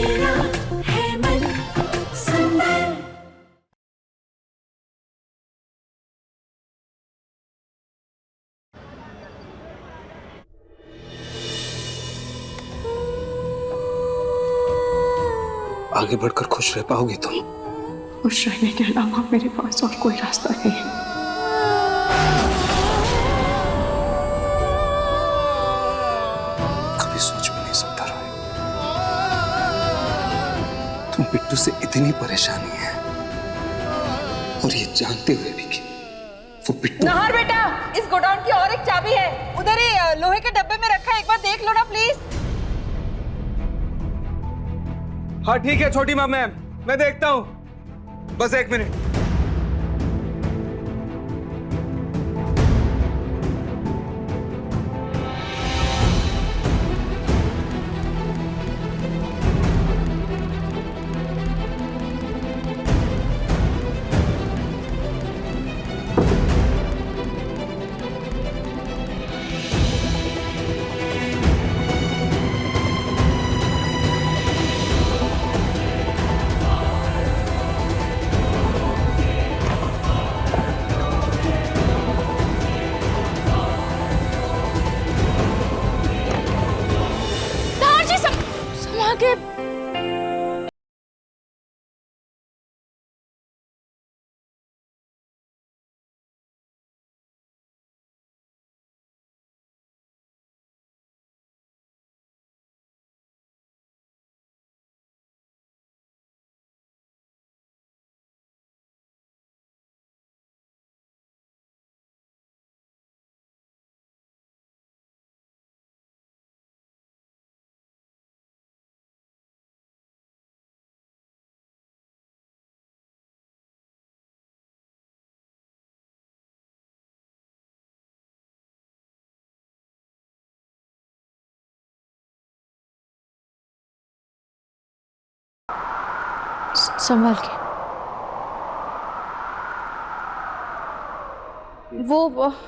मेरा है मन सुंदर। आगे बढ़कर खुश रह पाओगी तुम? खुश रहने के अलावा मेरे पास और कोई रास्ता नहीं है। कभी सोच भी नहीं सकता रॉय, तुम बिट्टू से इतनी परेशानी है और ये जानते हुए भी कि वो बिट्टू। नाहर बेटा, इस गोडाउन की और एक चाबी है, उधर ही लोहे के डब्बे में रखा है, एक बार देख लो ना प्लीज। हाँ ठीक है छोटी मैम, मैं देखता हूँ, बस 1 मिनट। संभाल के। वो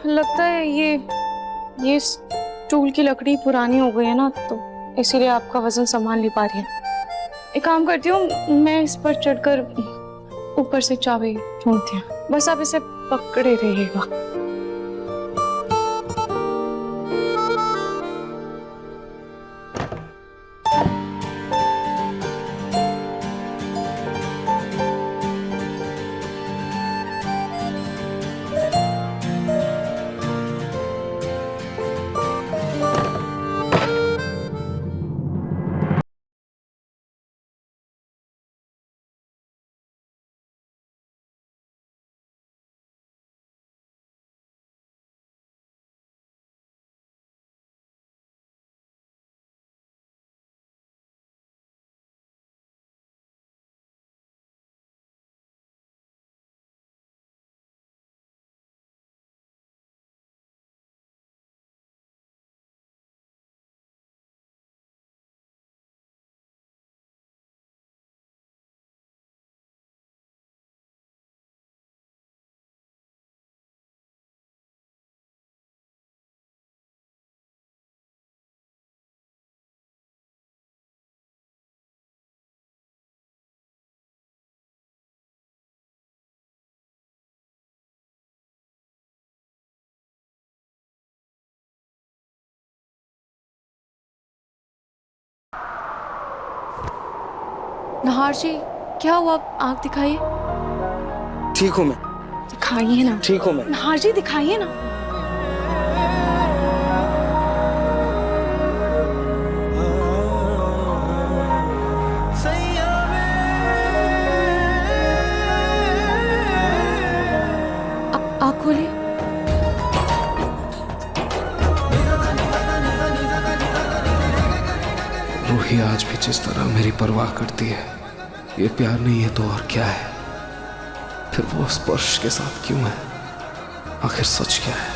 लगता है ये स्टूल की लकड़ी पुरानी हो गई है ना, तो इसीलिए आपका वजन संभाल नहीं पा रही है। एक काम करती हूँ, मैं इस पर चढ़कर ऊपर से चाबी ढूंढती हूँ, बस आप इसे पकड़े रहिएगा। नाहर जी, क्या हुआ? आँख दिखाइए। ठीक हूँ मैं। दिखाइए ना। ठीक हूँ मैं। नाहर जी दिखाइए ना। आँख खोलिए। रूही आज भी जिस तरह मेरी परवाह करती है, ये प्यार नहीं है तो और क्या है? फिर वो स्पर्श के साथ क्यों है? आखिर सच क्या है?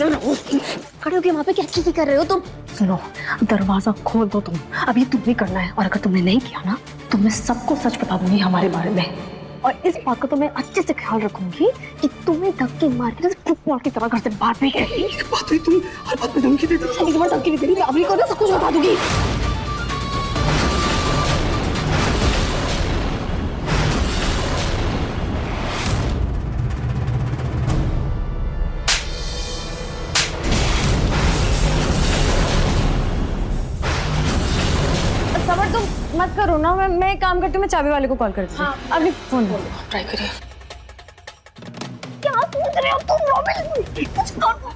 खड़े होके वहाँ पे क्या चीज़ें कर रहे हो तुम? सुनो, दरवाजा खोल दो तुम। अभी तुम्हें करना है, और अगर तुमने नहीं किया ना तो मैं सबको सच बता दूंगी हमारे बारे में। और इस बात का तो मैं अच्छे से ख्याल रखूंगी कि तुम्हें धक्के मार के फुटबॉल की तरह घर से बाहर फेंक गई। बात हुई, तुम हर बात पे धमकी देती हो। एक बार धमकी नहीं देती, अभी को ना सब कुछ बता दूंगी। सबर तुम मत करो ना, मैं एक काम करती हूँ, मैं चाबी वाले को कॉल करती हूँ। अभी फोन ट्राई करिए। क्या सोच रहे हो तुम रॉबिन? कुछ करो।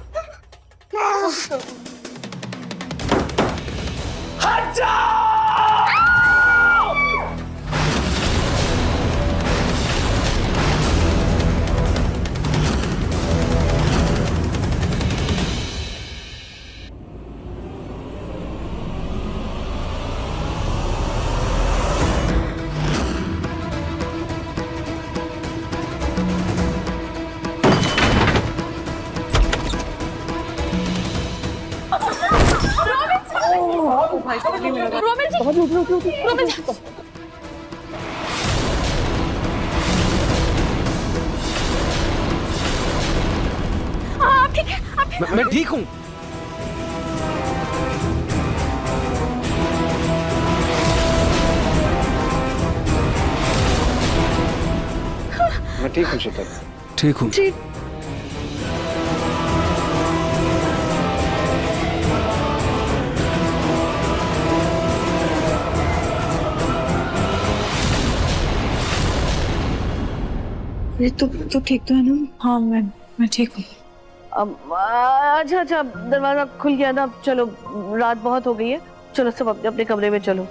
मैं ठीक हूँ। मैं ठीक हूँ शीतल। ठीक हूँ। ये तो ठीक तो है ना? हाँ मैं ठीक हूँ। अब अच्छा दरवाजा खुल गया ना। चलो रात बहुत हो गई है, चलो सब अपने अपने कमरे में चलो।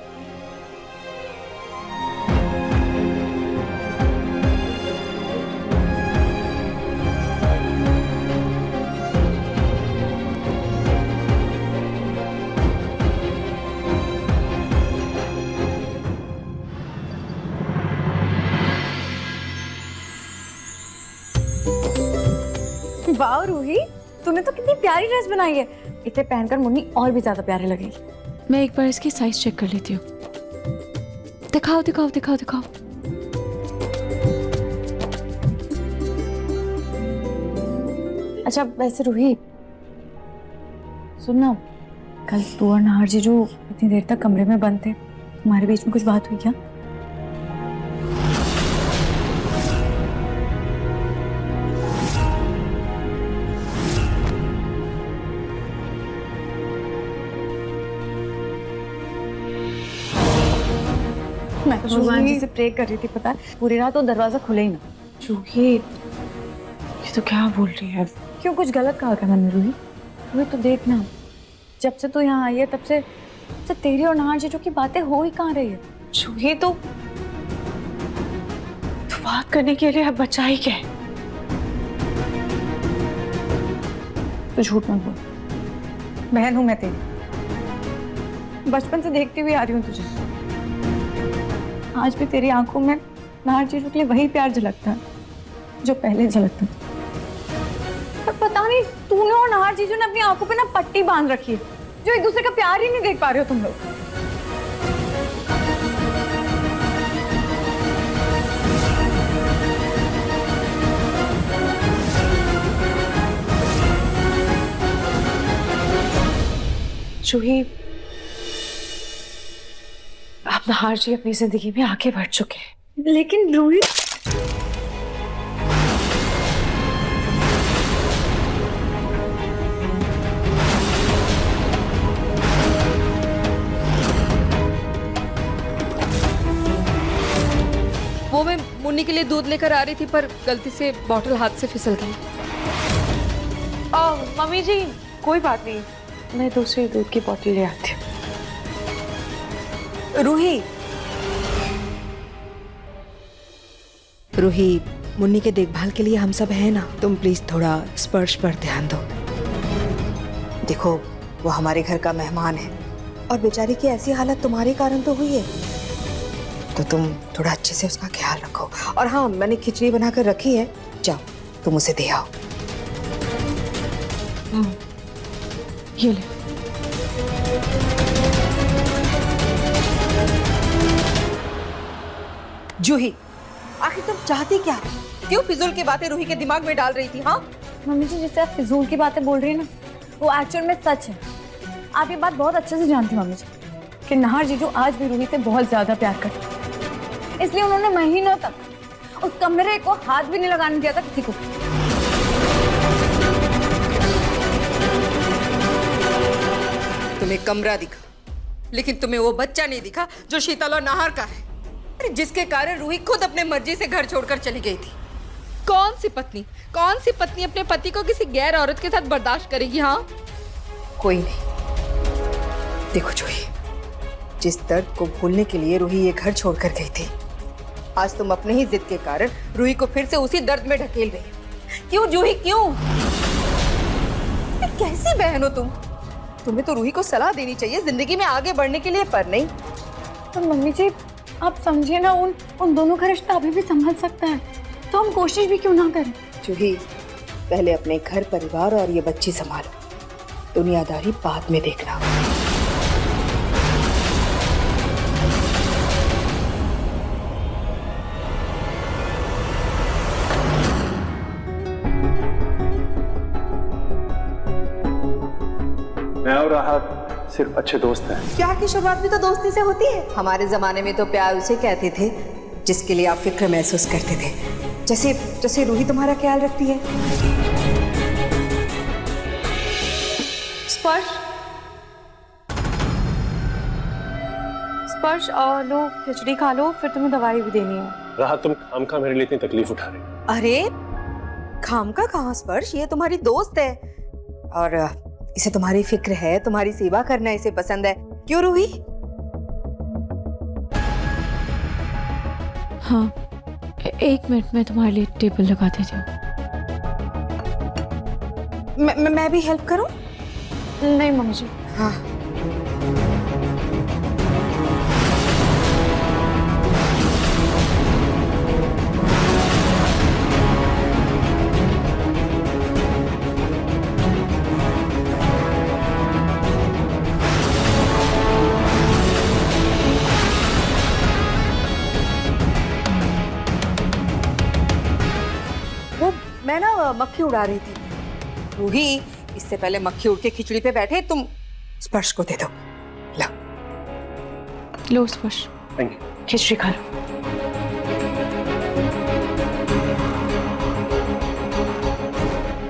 वाह रूही, तूने तो कितनी प्यारी ड्रेस बनाई है। इसे पहनकर मुन्नी और भी ज्यादा प्यारी लगेगी। मैं एक बार इसकी साइज चेक कर लेती हूँ। दिखाओ दिखाओ दिखाओ दिखाओ। अच्छा वैसे रूही सुनना, कल तू और नाहर जीजू इतनी देर तक कमरे में बंद थे, तुम्हारे बीच में कुछ बात हुई क्या? मैं तो भगवान जी से प्रे कर रही थी, पता है पूरी रात वो दरवाजा खुले ही ना। रूही ये तो क्या बोल रही है? क्यों, कुछ गलत कहा क्या मैंने रूही? रूही तो देखना, जब से तू यहाँ आई है तब से तेरी और नाहर जीजू की बातें हो ही कहाँ रही है। रूही तो बात करने के लिए अब बचा ही क्या है? तो झूठ मत बोल, बहन हूं मैं तेरी, बचपन से देखती हुई आ रही हूँ तुझे। आज भी तेरी आंखों में नाहर जीजू के लिए वही प्यार झलकता है जो पहले झलकता था। पर पता नहीं तूने और नाहर जीजू ने अपनी आंखों पे ना पट्टी बांध रखी है, जो एक दूसरे का प्यार ही नहीं देख पा रहे हो तुम लोग। जूही, अब नाहर जी अपनी जिंदगी में आगे बढ़ चुके हैं, लेकिन रूही वो मैं मुन्नी के लिए दूध लेकर आ रही थी, पर गलती से बॉटल हाथ से फिसल गई। मम्मी जी कोई बात नहीं, मैं दूसरी दूध की बोतल ले आती हूँ। रूही, मुन्नी के देखभाल के लिए हम सब हैं ना, तुम प्लीज थोड़ा स्पर्श पर ध्यान दो। देखो वो हमारे घर का मेहमान है और बेचारी की ऐसी हालत तुम्हारे कारण तो हुई है, तो तुम थोड़ा अच्छे से उसका ख्याल रखो। और हाँ, मैंने खिचड़ी बनाकर रखी है, जाओ तुम उसे दे आओ। ये ले। जूही, आखिर तुम चाहती क्या? क्यों फिजूल की बातें रूही के दिमाग में डाल रही थी? हाँ, मम्मी जी, जिससे आप फिजूल की बातें बोल रही हैं ना, वो एक्चुअल में सच है। आप ये बात बहुत अच्छे से जानती हैं मम्मी जी कि नाहर जीजू आज भी रूही से बहुत ज्यादा प्यार करते हैं। इसलिए उन्होंने महीनों तक उस कमरे को हाथ भी नहीं लगाने दिया था किसी को। तुम्हें कमरा दिखा, लेकिन तुम्हें वो बच्चा नहीं दिखा जो शीतल और नाहर का है, अरे जिसके कारण रूही खुद अपने मर्जी से घर छोड़कर चली गई थी। कौन सी पत्नी अपने पति को किसी गैर औरत के साथ बर्दाश्त करेगी? हाँ, कोई नहीं। देखो जूही, जिस दर्द को भूलने के लिए रूही ये घर छोड़कर गई थी, आज तुम अपने ही जिद के कारण रूही को फिर से उसी दर्द में ढकेल रही हो। क्यों जूही, क्यों? कैसी बहन हो तुम? तुम्हें तो रूही को सलाह देनी चाहिए जिंदगी में आगे बढ़ने के लिए, पर नहीं। तो मम्मी जी, आप समझिए ना, उन दोनों का रिश्ता अभी भी संभल सकता है, तो हम कोशिश भी क्यों ना करें? जूही, पहले अपने घर परिवार और ये बच्ची संभालो, दुनियादारी बाद में देखना। मैं और राहत सिर्फ अच्छे दोस्त हैं। प्यार की शुरुआत भी तो दोस्ती से होती है। हमारे जमाने में तो प्यार उसे कहते थे जिसके लिए आप फिक्र महसूस करते थे, जैसे रूही तुम्हारा ख्याल रखती है। स्पर्श और लो खिचड़ी खा लो, फिर तुम्हें दवाई भी देनी है। राहत, तुम खामखा मेरे लिए इतनी तकलीफ उठा रही हो। अरे खाम का कहाँ स्पर्श, ये तुम्हारी दोस्त है और इसे तुम्हारी फिक्र है, तुम्हारी सेवा करना इसे पसंद है। क्यों रूही? हाँ, एक मिनट में तुम्हारे लिए टेबल लगा देती हूँ। मैं भी हेल्प करूं? नहीं मम्मी जी। हाँ। मैं ना मक्खी उड़ा रही थी। रूही, इससे पहले मक्खी उड़ के खिचड़ी पे बैठे तुम स्पर्श को दे दो। ला। लो स्पर्श, थैंक यू। खिचड़ी खा लो।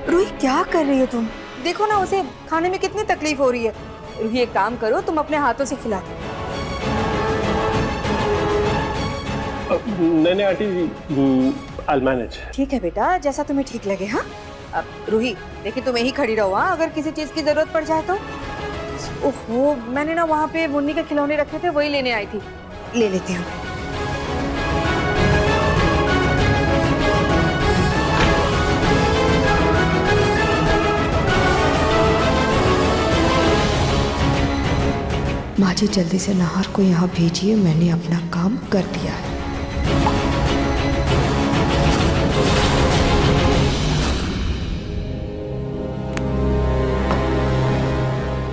रूही, क्या कर रही हो तुम? देखो ना, उसे खाने में कितनी तकलीफ हो रही है। रूही, एक काम करो, तुम अपने हाथों से खिला दो। नहीं आंटी, I'll manage। ठीक है बेटा, जैसा तुम्हें ठीक लगे। हाँ, अब रूही देखिए, तुम यहीं खड़ी रहो। हाँ, अगर किसी चीज की जरूरत पड़ जाए तो। ओहो, मैंने ना वहाँ पे मुन्नी के खिलौने रखे थे, वही लेने आई थी। ले लेती हूँ। माँ जी, जल्दी से नाहर को यहाँ भेजिए, मैंने अपना काम कर दिया है।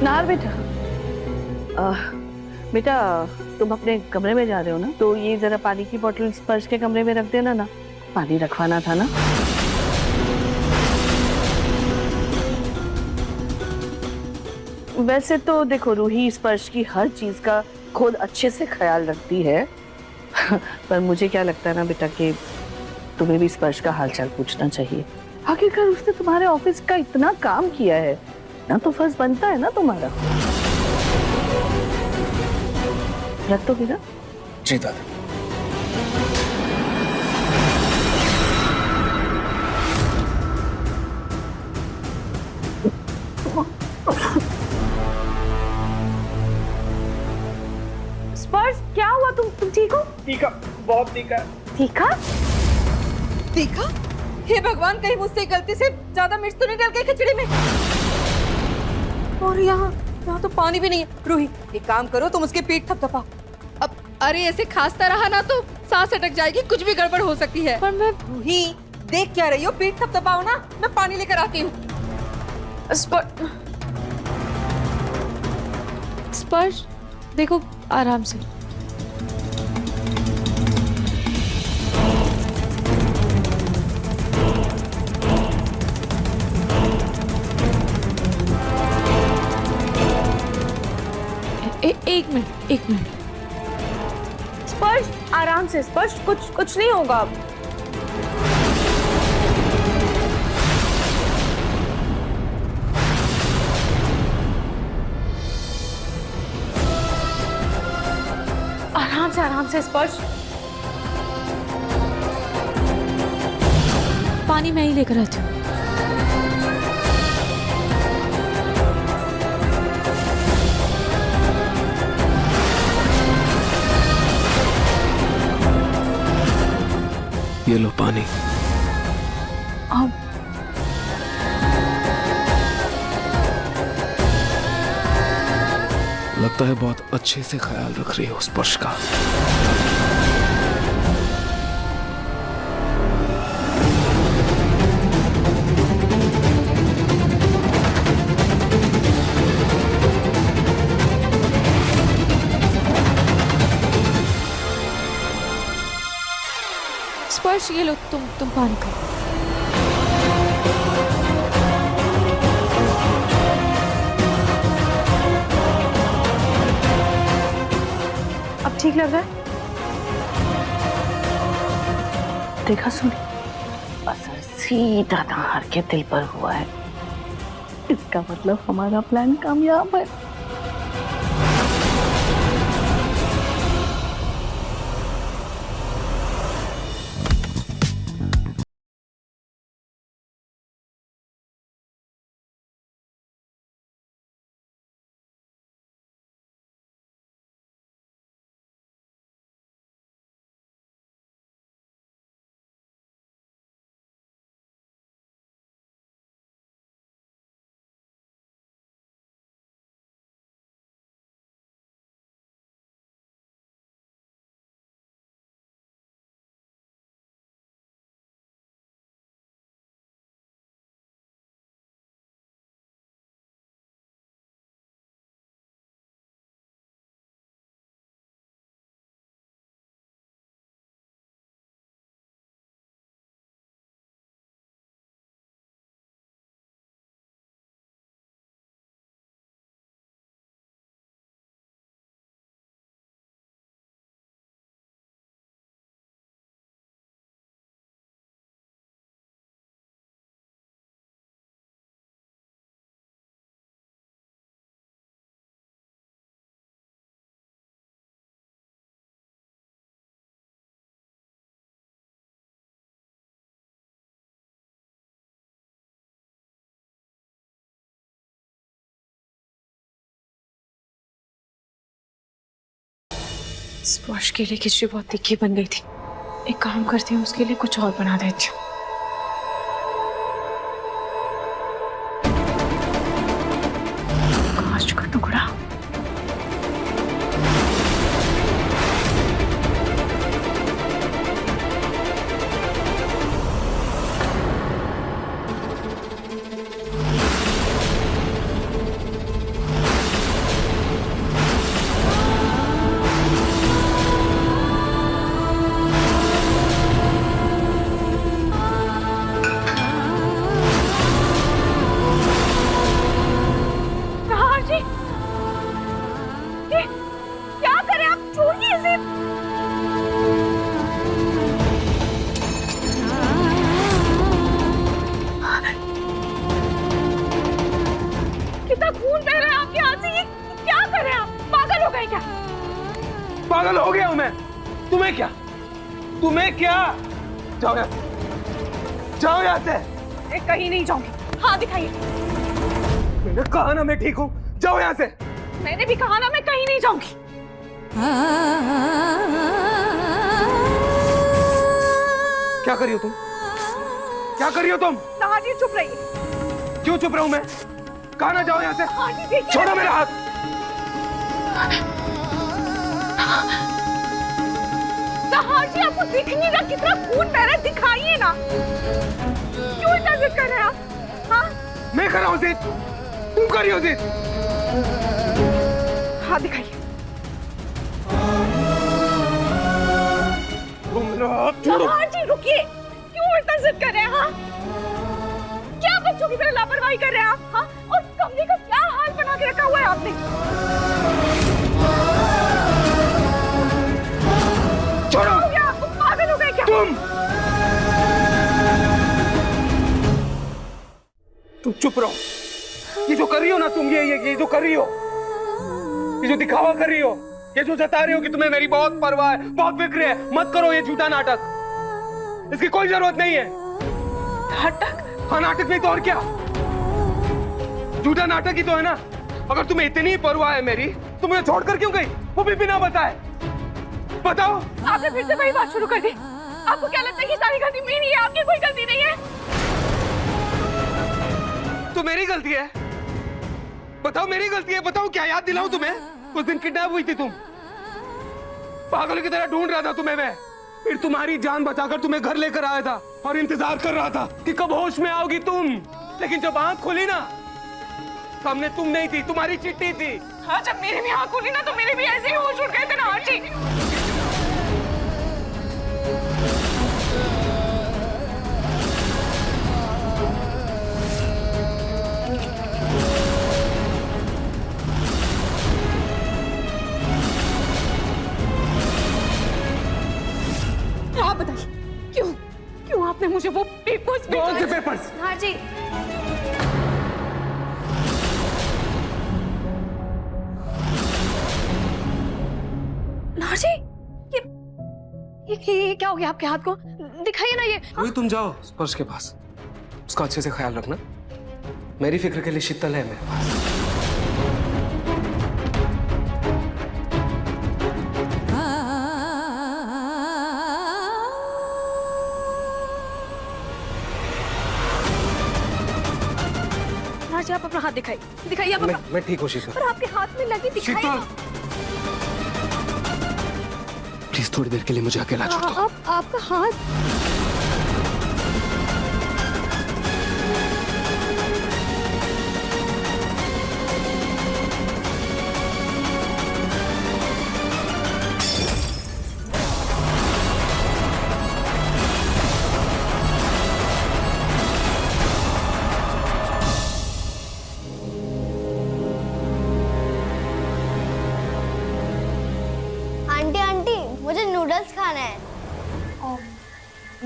नाहर बेटा, तुम अपने कमरे में जा रहे हो ना, तो ये जरा पानी की बोतल स्पर्श के कमरे में रख देना ना, पानी रखवाना था ना। वैसे तो देखो, रूही स्पर्श की हर चीज का खुद अच्छे से ख्याल रखती है पर मुझे क्या लगता है ना बेटा कि तुम्हें भी स्पर्श का हालचाल पूछना चाहिए। आखिरकार उसने तुम्हारे ऑफिस का इतना काम किया है ना, तो फर्ज बनता है ना तुम्हारा। रख दो ना? जी दादी। स्पर्श, क्या हुआ? तुम ठीक हो? तीखा, बहुत तीखा है। तीखा? तीखा? हे भगवान, कहीं मुझसे गलती से ज्यादा मिर्च तो नहीं डल गई खिचड़ी में? और यहाँ तो पानी भी नहीं है। रूही, एक काम करो, तुम उसके पीठ थपथपाओ। अब अरे ऐसे खांसता रहा ना तो सांस अटक जाएगी, कुछ भी गड़बड़ हो सकती है। पर मैं रूही, देख क्या रही हो? पीठ थपथपाओ ना, मैं पानी लेकर आती हूँ। स्पर्श देखो आराम से। एक मिनट स्पर्श आराम से, स्पर्श कुछ नहीं होगा अब। आराम से स्पर्श। पानी मैं ही लेकर आती हूँ। ये लो पानी। अब लगता है बहुत अच्छे से ख्याल रख रही हो स्पर्श का। स्पर्श ये लो तुम पानी का। अब ठीक लग रहा है? देखा सुनी, असर सीधा नाहर के दिल पर हुआ है। इसका मतलब हमारा प्लान कामयाब है। स्पर्श के लिए खिचड़ी बहुत तीखी बन गई थी। एक काम करती हूँ, उसके लिए कुछ और बना देती हूँ। कांच का टुकड़ा। पागल हो गया हूं मैं। तुम्हें क्या? जाओ यहाँ से। कहीं नहीं जाऊंगी। हाँ दिखाइए। मैंने कहा ना मैं ठीक हूँ, जाओ यहाँ से। मैंने भी कहा ना मैं कहीं नहीं जाऊंगी। क्या कर रही हो तुम? क्या कर रही हो तुम? हाँ जी चुप रहिए। क्यों चुप रहूं मैं? कहा ना जाओ यहाँ से। हाँ जी देखिए। छोड़ो मेरा हाथ। हाँ जी आपको दिख नहीं रहा कितना खून बह रहा है? दिखाइए ना। क्यों इतना जिद कर रहे हैं आप? हाँ मैं कर रहा हूँ जिद, तुम कर रही हो जिद। हाथ दिखाइए। तुम लोग छोड़ो। हाँ जी रुकिए, क्यों इतना जिद कर रहे हैं? हाँ क्या बच्चों की तरह लापरवाही कर रहे हैं आप? हाँ और कमरे का क्या हाल बना के रखा हुआ है आपने? छोड़ो। हो गया आपको, पागल हो गए क्या? तुम चुप रहो। ये जो कर रही हो ना तुम, ये जो कर रही हो, ये जो दिखावा कर रही हो, ये जो जता रही हो कि तुम्हें मेरी बहुत परवाह है, बहुत फिक्र है, मत करो ये झूठा नाटक। इसकी कोई जरूरत नहीं है। नाटक? हाँ नाटक नहीं तो और क्या, झूठा नाटक ही तो है ना। अगर तुम्हें इतनी परवाह है मेरी, तो मुझे छोड़कर क्यों गई, वो भी बिना बताए? बताओ। आपने फिर से वही बात शुरू कर दी। आपको क्या लगता है कि सारी गलती मेरी है, आपकी कोई गलती नहीं है? तो मेरी गलती है? बताओ मेरी गलती है, बताओ क्या याद दिलाऊं तुम्हें? उस दिन किडनैप हुई थी तुम, पागलों की तरह ढूंढ रहा था तुम्हें मैं, फिर तुम्हारी जान बचाकर तुम्हें घर लेकर आया था और इंतजार कर रहा था कि कब होश में आओगी तुम। लेकिन जब आंख खोली ना, सामने तुम नहीं थी, तुम्हारी चिट्ठी थी। हाँ जब मेरे भी आंख खुली ना, तो मेरे भी ऐसे ही होश उड़ गए थे ना आंटी। आप बताइए क्यों आपने मुझे वो पेपर्स कौन से पेपर्स? हाँ जी, नाजी, ये क्या हो गया आपके हाथ को? दिखाइए ना ये। रूही तुम जाओ स्पर्श के पास, उसका अच्छे से ख्याल रखना। मेरी फिक्र के लिए शीतल है मेरे पास। नाजी आप अपना हाथ दिखाइए आप अपना। मैं ठीक हूँ शीतल। पर आपके हाथ में लगी, दिखाइए शीतल ना। प्लीज थोड़ी देर के लिए मुझे अकेला छोड़ दो। आपका हाथ। आंटी मुझे नूडल्स खाना है।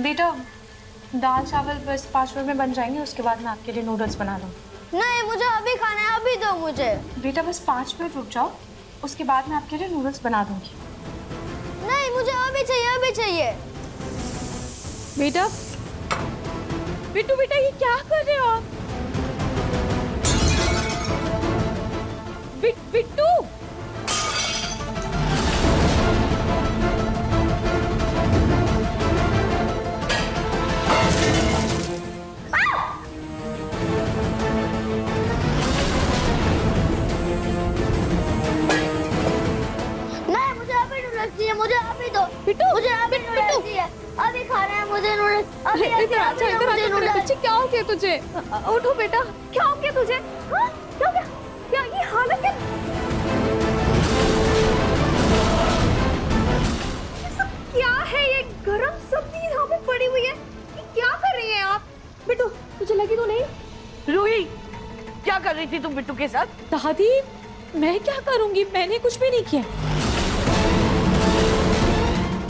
बेटा दाल चावल बस 5 मिनट में बन जाएंगे, उसके बाद मैं आपके लिए नूडल्स बना दूँ। नहीं मुझे अभी खाना है, अभी दो मुझे। बेटा बस 5 मिनट रुक जाओ, उसके बाद मैं आपके लिए नूडल्स बना दूंगी। नहीं मुझे अभी चाहिए, अभी चाहिए। बेटा बिट्टू बेटा ये क्या कर रहे हो आप? बिट्टू मुझे अभी दो बिट्टू, मुझे अभी नूडल्स चाहिए, अभी खाना है मुझे नूडल्स, अभी इधर आ बच्चे, क्या हो गया तुझे? उठो बेटा, क्या हो गया तुझे? हाँ? क्या हो गया? क्या ये हालत है? ये सब क्या है? ये गरम सब्जी यहाँ पे पड़ी हुई है, ये क्या कर रही हैं आप? बिट्टू तुझे लगी तो नहीं? रूही क्या कर रही थी तुम बिट्टू के साथ? दादी मैं क्या करूंगी, मैंने कुछ भी नहीं किया।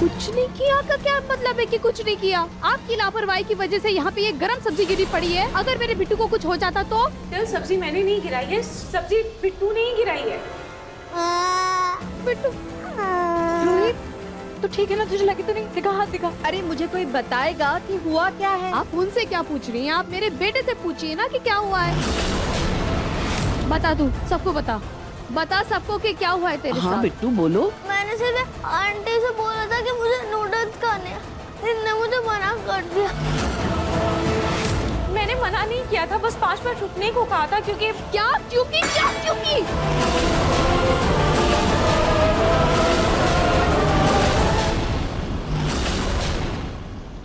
कुछ नहीं किया का क्या मतलब है कि कुछ नहीं किया? आपकी लापरवाही की वजह से यहाँ पे ये गरम सब्जी गिरी पड़ी है। अगर मेरे बिट्टू को कुछ हो जाता तो? सब्जी मैंने नहीं गिराई है, सब्जी बिट्टू ने ही गिराई है। बिट्टू तो ठीक है ना, तुझे लगी तो नहीं? दिखा हाथ दिखा। अरे मुझे कोई बताएगा कि हुआ क्या है? आप उनसे क्या पूछ रही हैं? आप मेरे बेटे से पूछिए ना कि क्या हुआ है। बता तू, सबको बता सबको कि क्या हुआ है तेरे साथ। हाँ बिट्टू बोलो। मैंने सिर्फ आंटी से बोला था कि मुझे नूडल्स खाने हैं, इसने मुझे मना कर दिया। मैंने मना नहीं किया था, बस 5 मिनट रुकने को कहा था। क्योंकि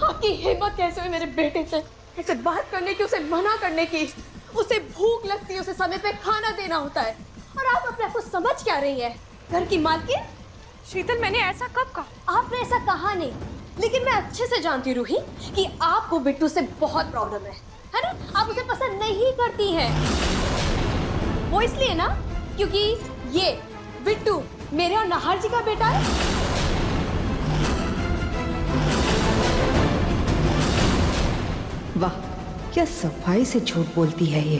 आपकी हिम्मत कैसे हुई मेरे बेटे से ऐसे बात करने की, उसे मना करने की? उसे भूख लगती है, उसे समय पे खाना देना होता है, और आप अपने आप को समझ क्या रही है? घर की मालकिन? शीतल, मैंने ऐसा कब कहा? आपने ऐसा कहा नहीं, लेकिन मैं अच्छे से जानती हूँ रूही कि आपको बिट्टू से बहुत प्रॉब्लम है ना? आप उसे पसंद नहीं करती हैं। वो इसलिए ना क्योंकि ये बिट्टू मेरे और नाहर जी का बेटा है। वाह, क्या सफाई से झूठ बोलती है ये।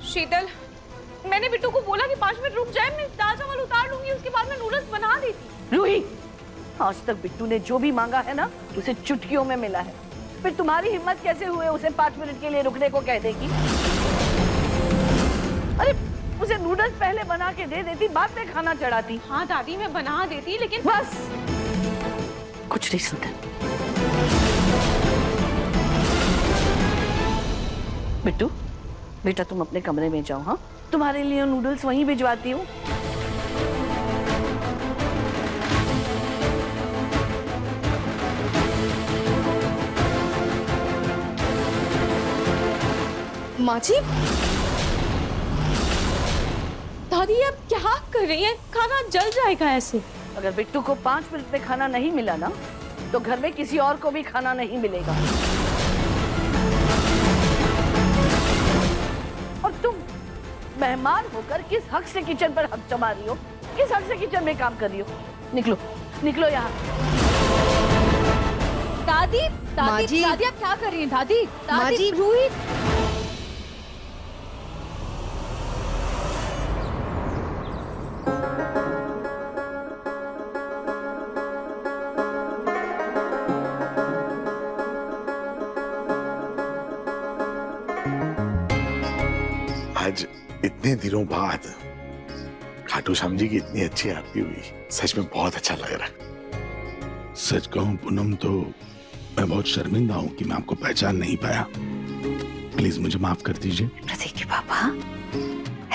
शीतल, मैंने बिट्टू को बोला कि 5 मिनट रुक जाए, मैं दाल चावल उतार लूंगी, उसके बाद मैं नूडल्स बना देती। रूही, आज तक बिट्टू ने जो भी मांगा है ना, उसे चुटकियों में मिला है। फिर तुम्हारी हिम्मत कैसे हुए उसे 5 मिनट के लिए रुकने को कह देगी? अरे उसे नूडल्स पहले बना के दे देती, बाद में खाना चढ़ाती। हाँ दादी, मैं बना देती, लेकिन बस कुछ नहीं सुनते। बिट्टू, बेटा तुम अपने कमरे में जाओ। हाँ, तुम्हारे लिए नूडल्स वहीं भिजवाती हूँ। माँ जी, दादी आप क्या कर रही हैं? खाना जल जाएगा ऐसे। अगर बिट्टू को 5 मिनट में खाना नहीं मिला ना, तो घर में किसी और को भी खाना नहीं मिलेगा। और तुम मेहमान होकर किस हक से किचन पर हक जमा रही हो? किस हक से किचन में काम कर रही हो? निकलो, निकलो यहाँ। दादी, दादी, दादी आप क्या कर रही हैं? दादी, दादी, रूही। आज इतने दिनों बाद खाटू श्याम जी की इतनी अच्छी आरती हुई, सच में बहुत अच्छा लग रहा है। सच कहूं पूनम तो मैं बहुत शर्मिंदा हूं कि मैं आपको पहचान नहीं पाया। प्लीज मुझे माफ कर दीजिए। प्रतीक के पापा,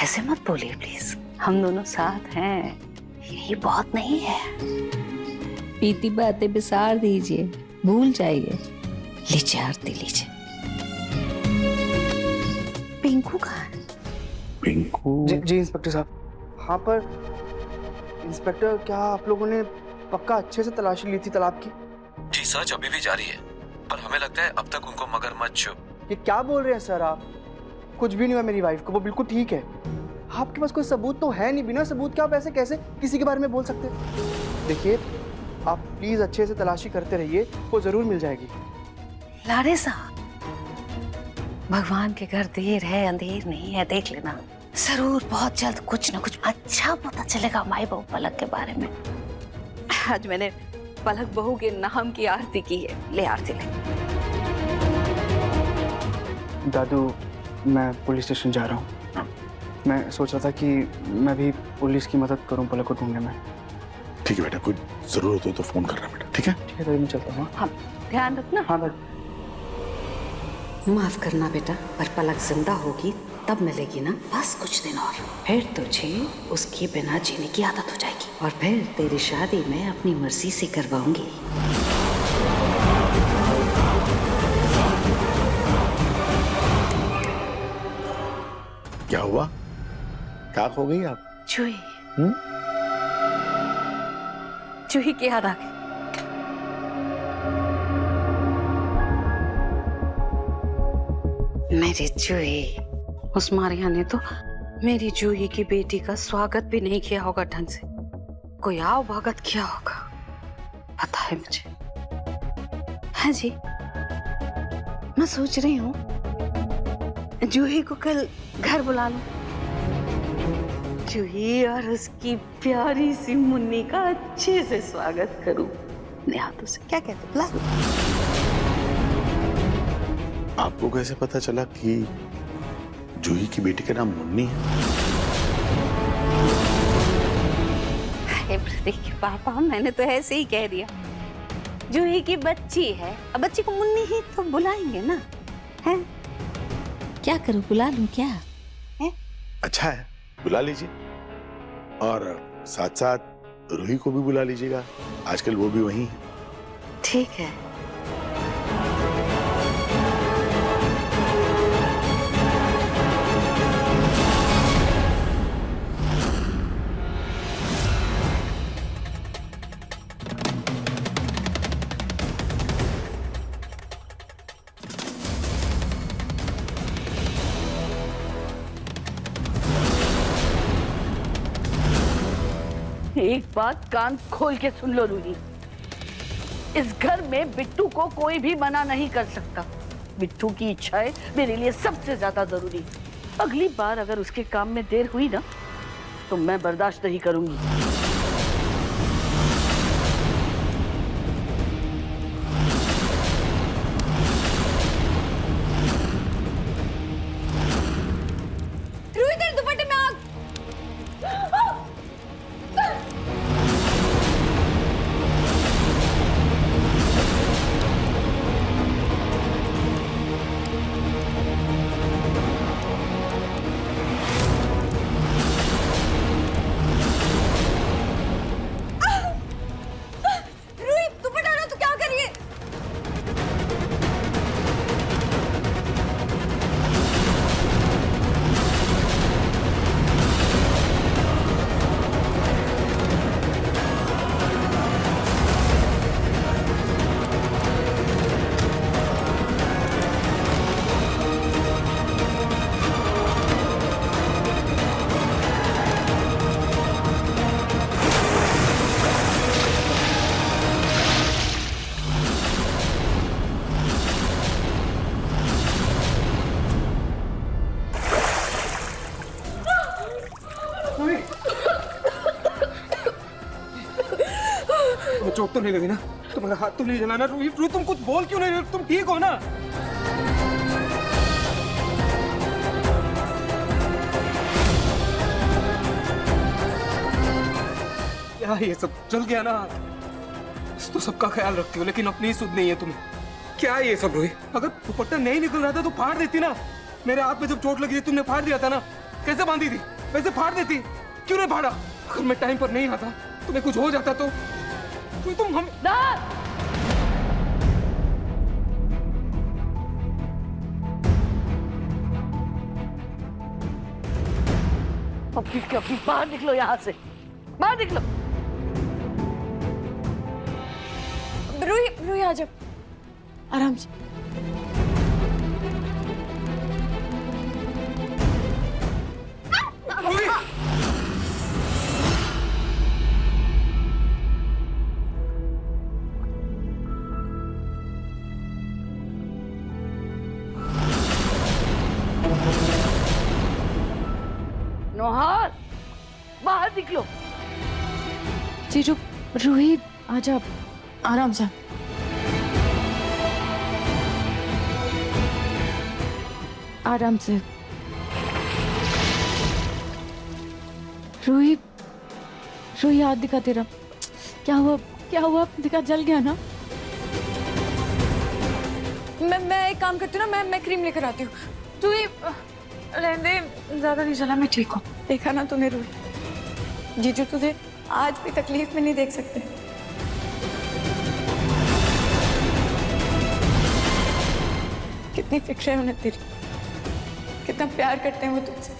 ऐसे मत बोलिए प्लीज। हम दोनों साथ हैं, यही बहुत नहीं है। बीती बातें बिसार दीजिए, भूल जाइए। लीजिए आरती लीजिए। पिंकू कहाँ है? पिंकू? जी इंस्पेक्टर साहब। हाँ पर इंस्पेक्टर, क्या आप लोगों ने पक्का अच्छे से तलाशी ली थी तालाब की? जी सर्च अभी भी जारी है, पर हमें लगता है अब तक उनको मगरमच्छ। ये क्या बोल रहे हैं सर आप? कुछ भी नहीं हुआ मेरी वाइफ को, वो बिल्कुल ठीक है। आपके पास कोई सबूत तो है नहीं, बिना सबूत के आप ऐसे कैसे किसी के बारे में बोल सकते हैं? देखिए आप प्लीज अच्छे से तलाशी करते रहिए, वो जरूर मिल जाएगी। लाड़े साहब, भगवान के घर देर है अंधेर नहीं है, देख लेना। जरूर बहुत जल्द कुछ ना कुछ अच्छा पता चलेगा माई बहू पलक के बारे में। आज मैंने पलक बहू के नाम की आरती की है, ले आरती ले। दादू, मैं पुलिस स्टेशन जा रहा हूँ। मैं सोच रहा था कि मैं भी पुलिस की मदद करूँ पलक को ढूंढने में। ठीक है बेटा, कोई जरूरत हो तो फोन करना बेटा। ठीक है? ठीक है दादी, मैं चलता हूँ। हाँ ध्यान रखना। हाँ दादी। माफ करना बेटा, पर पलक जिंदा होगी तब मिलेगी ना, बस कुछ दिन और, फिर तुझे उसके बिना जीने की आदत हो जाएगी, और फिर तेरी शादी मैं अपनी मर्जी से करवाऊंगी। क्या हुआ? क्या खो गई आप? चूही, चूही की याद आ गई। मेरी जूही, उस मारिया ने तो मेरी जूही की बेटी का स्वागत भी नहीं किया होगा ढंग से, कोई आओ भगत किया होगा, पता है मुझे। हाँ जी, मैं सोच रही हूँ जूही को कल घर बुला लूं। जूही और उसकी प्यारी सी मुन्नी का अच्छे से स्वागत करूं अपने हाथों से। क्या कहते, बुला लूं? आपको कैसे पता चला कि जूही की बेटी का नाम मुन्नी है? प्रतीक के पापा, मैंने तो ऐसे ही कह दिया। जूही की बच्ची है, अब बच्ची को मुन्नी ही तो बुलाएंगे ना, हैं? क्या करूं, बुला लूं क्या? है? अच्छा है, बुला लीजिए, और साथ साथ रूही को भी बुला लीजिएगा, आजकल वो भी वहीं है। ठीक है। एक बात कान खोल के सुन लो रूही, इस घर में बिट्टू को कोई भी मना नहीं कर सकता। बिट्टू की इच्छाएं मेरे लिए सबसे ज्यादा जरूरी है। अगली बार अगर उसके काम में देर हुई ना तो मैं बर्दाश्त नहीं करूंगी। रूही तेरे दुपट्टे में आग। रूही दुपट्टा हटाओ, तो क्या करिए? तुम्हें चोट तो नहीं लगी ना? तुम्हारा हाथ तो नहीं जला ना? रूही रूही तुम कुछ बोल क्यों नहीं रहे? तुम ठीक हो ना? क्या ये सब चल गया ना? तो सबका ख्याल रखती हो लेकिन अपनी सुध नहीं है तुम्हें। क्या ये सब रूही? अगर दुपट्टा नहीं निकल रहा था तो फाड़ देती ना। मेरे हाथ में जब चोट लगी थी तुमने फाड़ दिया था ना। कैसे बांधी थी वैसे फाड़ देती, क्यों नहीं फाड़ा? अगर मैं टाइम पर नहीं आता, तुम्हें कुछ हो जाता तो तुम हम अभी बाहर निकलो, यहाँ से बाहर निकलो। रूही रूही आ जाओ, आराम से। नौहार बाहर निकलो। जीजू रूही आ जाओ, आराम से। आराम से। रूही रूही हाथ दिखा तेरा। क्या हुआ? क्या हुआ? दिखा, जल गया ना? मैं एक काम करती हूँ ना, मैं क्रीम लेकर आती हूँ। रूही रहने दे, ज्यादा नहीं जला, मैं ठीक हूँ। देखा ना तूने रूही, जीजू तुझे आज भी तकलीफ में नहीं देख सकते। कितनी फिक्र है उन्हें तेरी, कितना प्यार करते हैं वो तुझसे।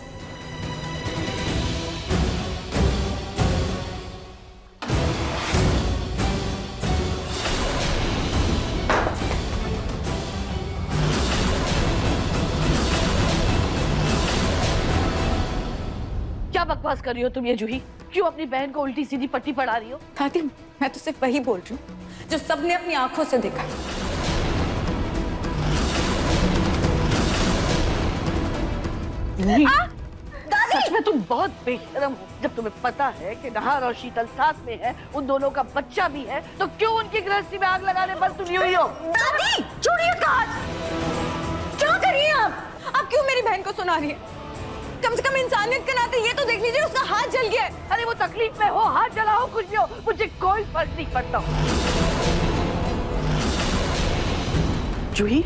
क्या बकवास कर रही हो तुम ये जूही? क्यों अपनी बहन को उल्टी सीधी पट्टी पढ़ा रही हो? दादी मैं तो सिर्फ वही बोल रही हूँ जो सबने अपनी आंखों से देखा। सच में तुम बहुत बेशर्म हो। जब तुम्हें पता है कि नहार और शीतल साथ में है, उन दोनों का बच्चा भी है, तो क्यों उनकी गृहस्थी में आग लगाने पर तुली हुई हो? दादी छोड़िए उसका हाथ। क्या कर रही हैं आप? आप क्यों मेरी बहन को सुना रही है? कम से कम इंसानियत के नाते ये तो देख लीजिए उसका हाथ जल गया है। अरे वो तकलीफ में हो, हाथ जला हो, कुछ भी हो, मुझे कोई फर्क नहीं पड़ता। जूही,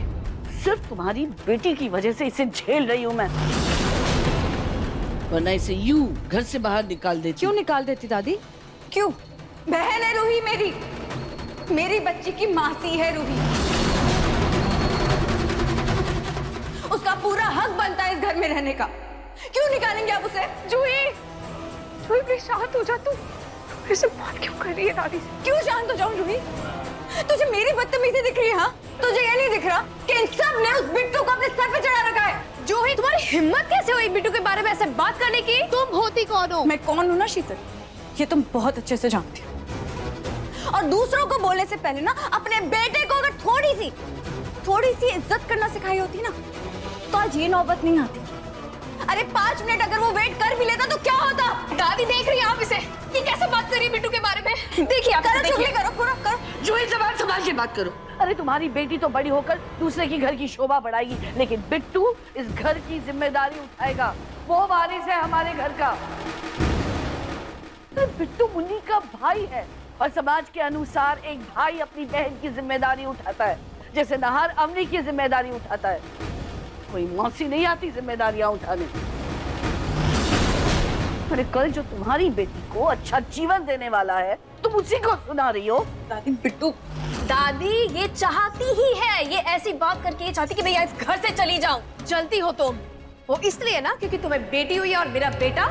सिर्फ तुम्हारी बेटी की वजह से इसे झेल रही हूँ मैं, वरना इसे यूं घर से बाहर निकाल देती। क्यों निकाल देती दादी? क्यों? बहन है रूही मेरी, मेरी बच्ची की मासी है रूही। उसका पूरा हक बनता है इस घर में रहने का। क्यों निकालेंगे आप उसे? जूही, जूही प्लीज शांत हो जा। तू ऐसे बात क्यों कर रही है दादी से? क्यों शांत हो जाऊं जूही? तुझे मेरी बदतमीजी दिख रही है? हाँ, तुझे ये नहीं दिख रहा कि इन सब ने उस बिट्टू को अपने सर पे चढ़ा रखा है? जूही, तुम्हारी हिम्मत कैसे हुई बिट्टू के बारे में ऐसे बात करने की? तुम होती कौन हो? मैं कौन हूँ ना शीतल, ये तुम बहुत अच्छे से जानती हो। और दूसरों को बोलने से पहले ना अपने बेटे को अगर थोड़ी सी इज्जत करना सिखाई होती ना तो आज ये नौबत नहीं आती। अरे 5 मिनट अगर वो वेट कर भी लेता तो क्या होता? दादी देख रही हैं आप इसे कि कैसे बात कर रही है बिट्टू के बारे में। देखिए आप करो पूरा करो। जो ही जबान संभाल के बात करो। अरे तुम्हारी बेटी तो बड़ी होकर दूसरे की घर की शोभा बढ़ाएगी, लेकिन बिट्टू इस घर की जिम्मेदारी उठाएगा। वो वारिस है हमारे घर का। तो बिट्टू मुन्नी का भाई है और समाज के अनुसार एक भाई अपनी बहन की जिम्मेदारी उठाता है, जैसे नहार अमनी की जिम्मेदारी उठाता है। कोई मौसी नहीं आती जिम्मेदारियां उठाने। अरे कल जो तुम्हारी बेटी को अच्छा जीवन देने वाला है तुम उसी को सुना रही हो। दादी बिट्टू, दादी ये चाहती ही है, ये ऐसी बात करके ये चाहती कि मैं इस घर से चली जाऊं। चलती हो तुम वो इसलिए ना क्योंकि तुम्हें बेटी हुई है और मेरा बेटा,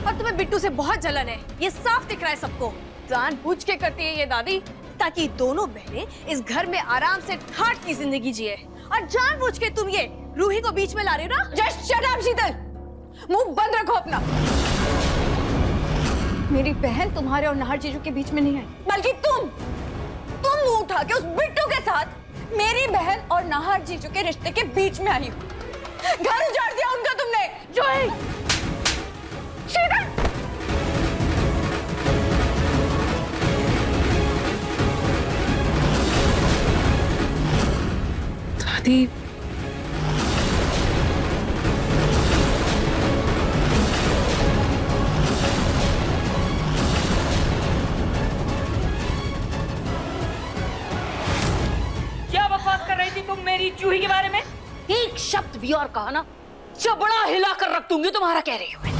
और तुम्हें बिट्टू से बहुत जलन है, ये साफ दिख रहा है सबको। जानबूझ के करती है ये दादी ताकि दोनों बहनें इस घर में आराम से ठाठ की जिंदगी जिए, और जानबूझ के तुम ये रूही को बीच में ला रहे हो ना। जस्ट शट अप शीतल, मुंह बंद रखो अपना। मेरी बहन तुम्हारे और नाहर जीजू के बीच में नहीं आई, बल्कि तुम मुंह उठा के उस बिट्टू के साथ मेरी बहन और नाहर जीजू के रिश्ते के बीच में आई हो। घर उजाड़ दिया उनका तुमने। जोई, शीतल, दादी क्या बकवास कर रही थी तुम मेरी जूही के बारे में? एक शब्द भी और कहा ना जबड़ा हिला कर रख दूंगी। तुम्हारा कह रही हूं मैं।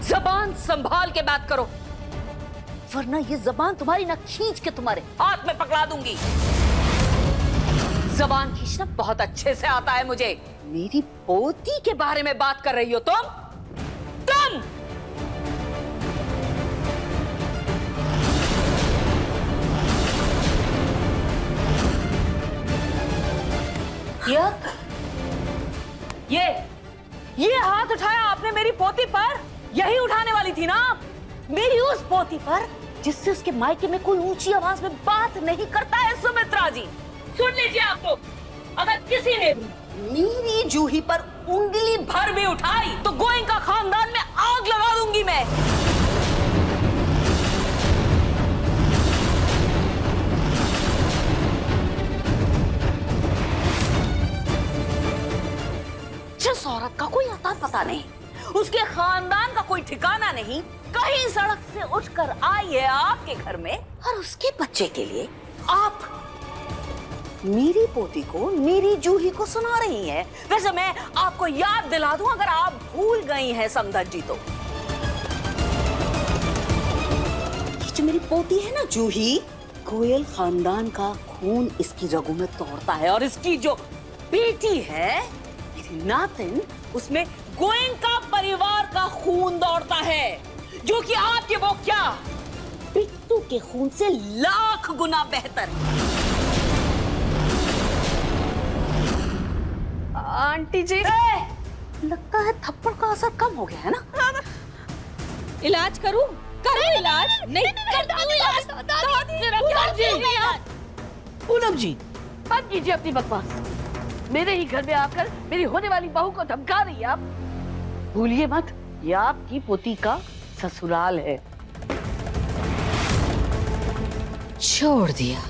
जबान संभाल के बात करो, वरना ये जबान तुम्हारी ना खींच के तुम्हारे हाथ में पकड़ा दूंगी। जबान खींचना बहुत अच्छे से आता है मुझे। मेरी पोती के बारे में बात कर रही हो तुम? ये हाथ उठाया आपने मेरी पोती पर, यही उठाने वाली थी ना मेरी उस पोती पर जिससे उसके मायके में कोई ऊंची आवाज में बात नहीं करता है। सुमित्रा जी सुन लीजिए, आप तो अगर किसी ने मेरी जूही पर उंगली भर भी उठाई तो गोयनका खानदान में आग लगा दूंगी मैं। जिस औरत का कोई आता पता नहीं, उसके खानदान का कोई ठिकाना नहीं, कहीं सड़क से उठकर आई है आपके घर में और उसके बच्चे के लिए आप मेरी पोती को, मेरी जूही को सुना रही हैं। वैसे मैं आपको याद दिला दूं अगर आप भूल गई हैं समधन जी, तो ये जो मेरी पोती है ना जूही, गोयल खानदान का खून इसकी रगों में दौड़ता है, और इसकी जो बेटी है मेरी नातिन, उसमें गोयनका परिवार का खून दौड़ता है, जो कि आपके वो क्या बिट्टू के खून से लाख गुना बेहतर। आंटी जी, लगता है थप्पड़ का असर कम हो गया है ना। इलाज करूं? करूं इलाज? नहीं करती इलाज। पूनम जी बंद कीजिए अपनी बकवास। मेरे ही घर में आकर मेरी होने वाली बहू को धमका रही है आप। भूलिए मत, ये आपकी पोती का ससुराल है। छोड़ दिया।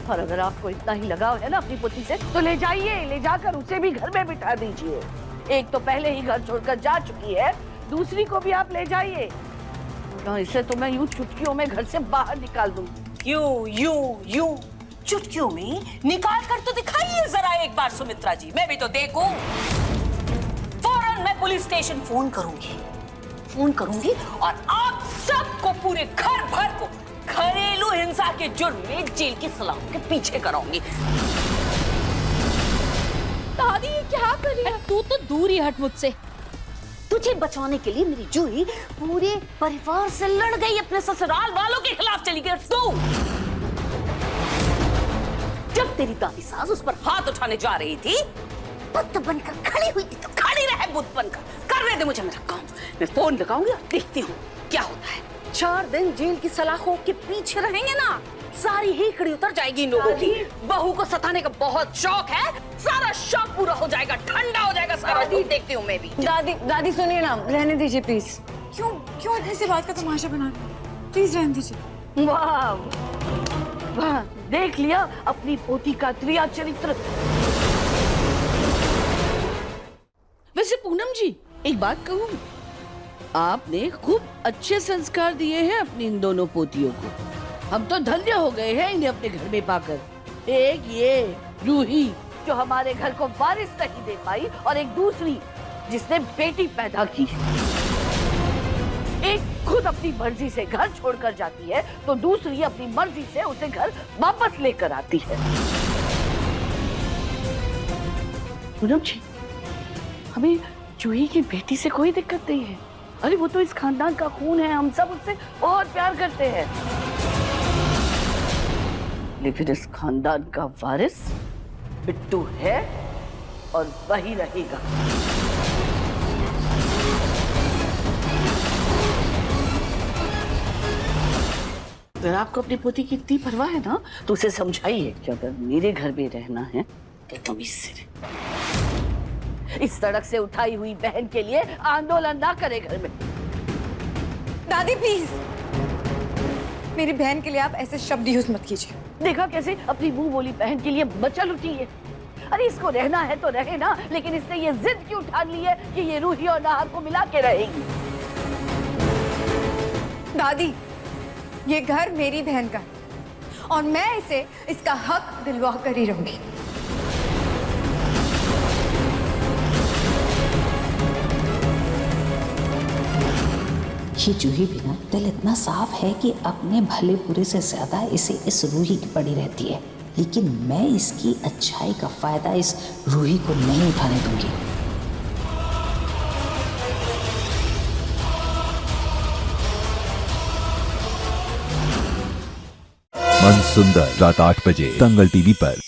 और अगर आपको इतना ही लगाव है ना अपनी पोती से, तो ले जाइए, ले जाकर उसे भी घर में बिठा दीजिए। एक तो पहले ही घर छोड़कर जा चुकी है, दूसरी को भी आप ले जाइए। इसे तो मैं यूं चुटकियों में घर से बाहर निकाल दूंगी। यूं चुटकियों में निकाल कर तो दिखाइए जरा एक बार सुमित्रा जी, मैं भी तो देखूं। फौरन मैं पुलिस स्टेशन फोन करूंगी और आप सबको, पूरे घर भर को घरेलू हिंसा के जुर्म में जेल की सलाखों के पीछे कराऊंगी। दादी ये क्या कर रही है? तू तो दूर ही हट मुझसे। तुझे बचाने के लिए मेरी जूही पूरे परिवार से लड़ गई, अपने ससुराल वालों के खिलाफ चली गई। तू जब तेरी दादी सास उस पर हाथ उठाने जा रही थी, बुद्ध बनकर खड़ी हुई थी, तो खड़ी रहे बुद्ध बनकर। करने दे मुझे मेरा काम। मैं फोन लगाऊंगी और देखती हूँ क्या होता है। 4 दिन जेल की सलाखों के पीछे रहेंगे ना, सारी हेकड़ी उतर जाएगी इन लोगों की। बहू को सताने का बहुत शौक है, सारा शौक पूरा हो जाएगा, ठंडा हो जाएगा सारा। देखती हूँ मैं भी। दादी सुनिए ना, रहने दीजिए प्लीज। क्यों इतनी सी बात का तमाशा बना रहे हैं? प्लीज रहने दीजिए। वाह वाह, देख लिया अपनी पोती का त्रिया चरित्र। वैसे पूनम जी, एक बात कहूँ, आपने खूब अच्छे संस्कार दिए हैं अपनी इन दोनों पोतियों को। हम तो धन्य हो गए हैं इन्हें अपने घर में पाकर। एक ये रूही जो हमारे घर को वारिस नहीं दे पाई, और एक दूसरी जिसने बेटी पैदा की है। एक खुद अपनी मर्जी से घर छोड़कर जाती है, तो दूसरी अपनी मर्जी से उसे घर वापस लेकर आती है। पूनम जी, हमें जूही की बेटी से कोई दिक्कत नहीं है। अरे वो तो इस खानदान का खून है, हम सब उससे बहुत प्यार करते हैं। लेकिन इस खानदान का वारिस बिट्टू है और वही रहेगा। अगर आपको अपनी पोती की इतनी परवाह है ना, तो उसे समझाइए कि अगर मेरे घर में रहना है तो तुम इससे इस सड़क से उठाई हुई बहन के लिए आंदोलन ना करे घर में। दादी प्लीज, मेरी बहन के लिए आप ऐसे शब्द यूज मत कीजिए। देखा कैसे अपनी मुंह बोली बहन के लिए मचल उठी है। अरे इसको रहना है तो रहे ना, लेकिन इसने ये जिद क्यों ठान ली है कि ये रूही और नाहर को मिला के रहेगी। दादी, ये घर मेरी बहन का है और मैं इसे इसका हक दिलवा कर ही रहूंगी। ये जूही भी ना दिल इतना साफ है कि अपने भले बुरे से ज्यादा इसे इस रूही की पड़ी रहती है, लेकिन मैं इसकी अच्छाई का फायदा इस रूही को नहीं उठाने दूंगी। मन सुंदर रात 8 बजे दंगल टीवी पर।